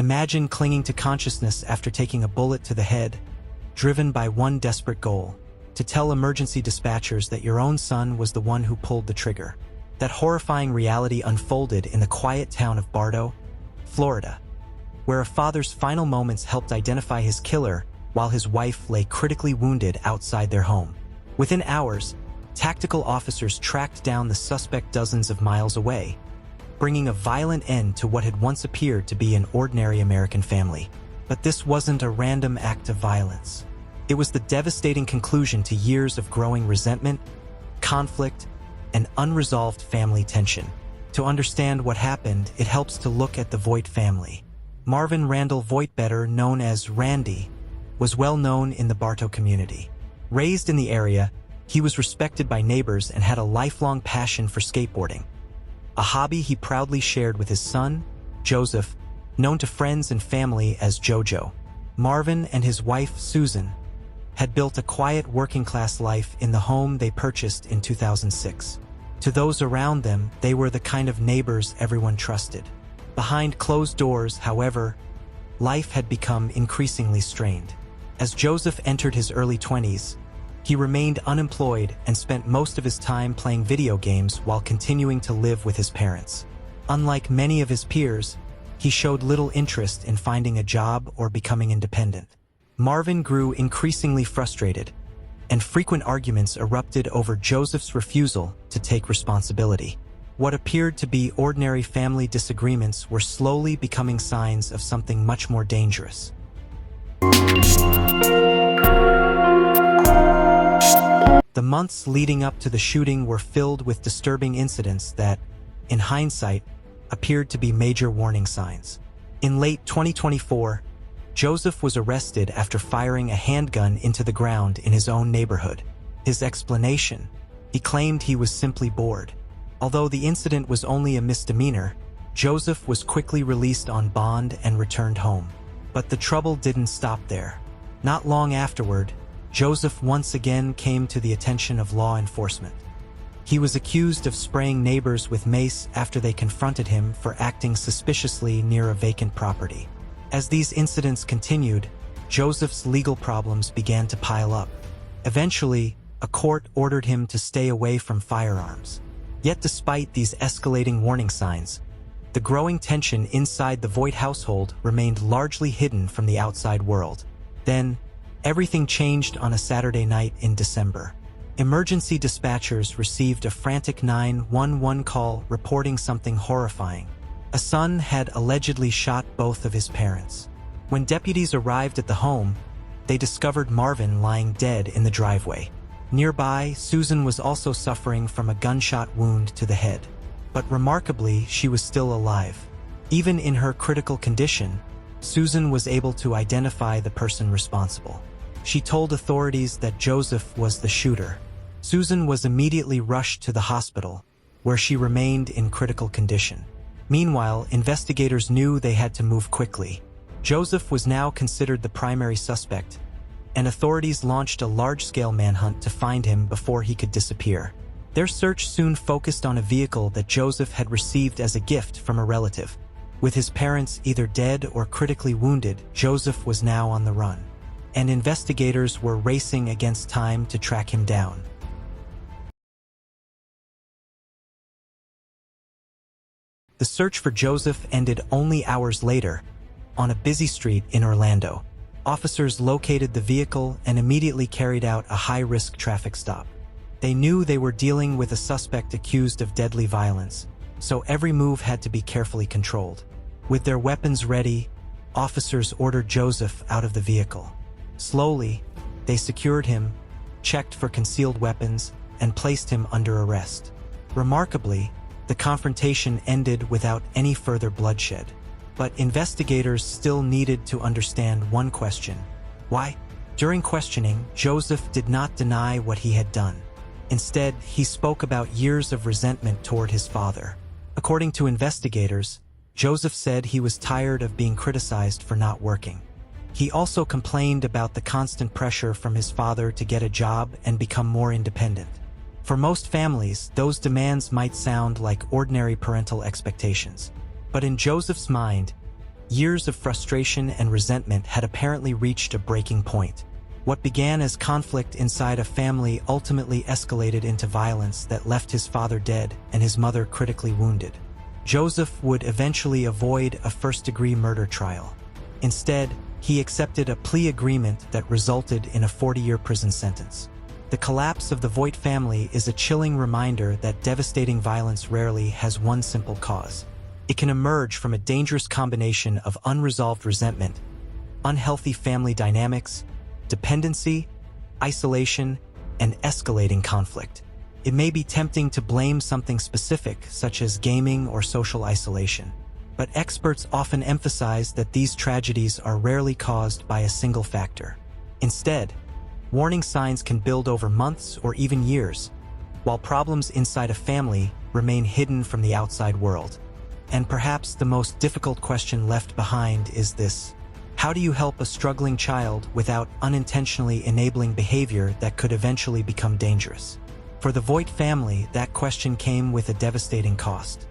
Imagine clinging to consciousness after taking a bullet to the head, driven by one desperate goal: to tell emergency dispatchers that your own son was the one who pulled the trigger. That horrifying reality unfolded in the quiet town of Bartow, Florida, where a father's final moments helped identify his killer while his wife lay critically wounded outside their home. Within hours, tactical officers tracked down the suspect dozens of miles away, bringing a violent end to what had once appeared to be an ordinary American family. But this wasn't a random act of violence. It was the devastating conclusion to years of growing resentment, conflict, and unresolved family tension. To understand what happened, it helps to look at the Voigt family. Marvin Randall Voigt, better known as Randy, was well known in the Bartow community. Raised in the area, he was respected by neighbors and had a lifelong passion for skateboarding, a hobby he proudly shared with his son, Joseph, known to friends and family as Jojo. Marvin and his wife, Susan, had built a quiet working-class life in the home they purchased in 2006. To those around them, they were the kind of neighbors everyone trusted. Behind closed doors, however, life had become increasingly strained. As Joseph entered his early 20s, he remained unemployed and spent most of his time playing video games while continuing to live with his parents. Unlike many of his peers, he showed little interest in finding a job or becoming independent. Marvin grew increasingly frustrated, and frequent arguments erupted over Joseph's refusal to take responsibility. What appeared to be ordinary family disagreements were slowly becoming signs of something much more dangerous. The months leading up to the shooting were filled with disturbing incidents that, in hindsight, appeared to be major warning signs. In late 2024, Joseph was arrested after firing a handgun into the ground in his own neighborhood. His explanation: he claimed he was simply bored. Although the incident was only a misdemeanor, Joseph was quickly released on bond and returned home. But the trouble didn't stop there. Not long afterward, Joseph once again came to the attention of law enforcement. He was accused of spraying neighbors with mace after they confronted him for acting suspiciously near a vacant property. As these incidents continued, Joseph's legal problems began to pile up. Eventually, a court ordered him to stay away from firearms. Yet despite these escalating warning signs, the growing tension inside the Voigt household remained largely hidden from the outside world. Then, everything changed on a Saturday night in December. Emergency dispatchers received a frantic 911 call reporting something horrifying. A son had allegedly shot both of his parents. When deputies arrived at the home, they discovered Marvin lying dead in the driveway. Nearby, Susan was also suffering from a gunshot wound to the head. But remarkably, she was still alive. Even in her critical condition, Susan was able to identify the person responsible. She told authorities that Joseph was the shooter. Susan was immediately rushed to the hospital, where she remained in critical condition. Meanwhile, investigators knew they had to move quickly. Joseph was now considered the primary suspect, and authorities launched a large-scale manhunt to find him before he could disappear. Their search soon focused on a vehicle that Joseph had received as a gift from a relative. With his parents either dead or critically wounded, Joseph was now on the run, and investigators were racing against time to track him down. The search for Joseph ended only hours later, on a busy street in Orlando. Officers located the vehicle and immediately carried out a high-risk traffic stop. They knew they were dealing with a suspect accused of deadly violence, so every move had to be carefully controlled. With their weapons ready, officers ordered Joseph out of the vehicle. Slowly, they secured him, checked for concealed weapons, and placed him under arrest. Remarkably, the confrontation ended without any further bloodshed. But investigators still needed to understand one question: why? During questioning, Joseph did not deny what he had done. Instead, he spoke about years of resentment toward his father. According to investigators, Joseph said he was tired of being criticized for not working. He also complained about the constant pressure from his father to get a job and become more independent. For most families, those demands might sound like ordinary parental expectations. But in Joseph's mind, Years of frustration and resentment had apparently reached a breaking point. What began as conflict inside a family ultimately escalated into violence that left his father dead and his mother critically wounded. Joseph would eventually avoid a first-degree murder trial. Instead, he accepted a plea agreement that resulted in a 40-year prison sentence. The collapse of the Voigt family is a chilling reminder that devastating violence rarely has one simple cause. It can emerge from a dangerous combination of unresolved resentment, unhealthy family dynamics, dependency, isolation, and escalating conflict. It may be tempting to blame something specific, such as gaming or social isolation, but experts often emphasize that these tragedies are rarely caused by a single factor. Instead, warning signs can build over months or even years, while problems inside a family remain hidden from the outside world. And perhaps the most difficult question left behind is this: how do you help a struggling child without unintentionally enabling behavior that could eventually become dangerous? For the Voigt family, that question came with a devastating cost.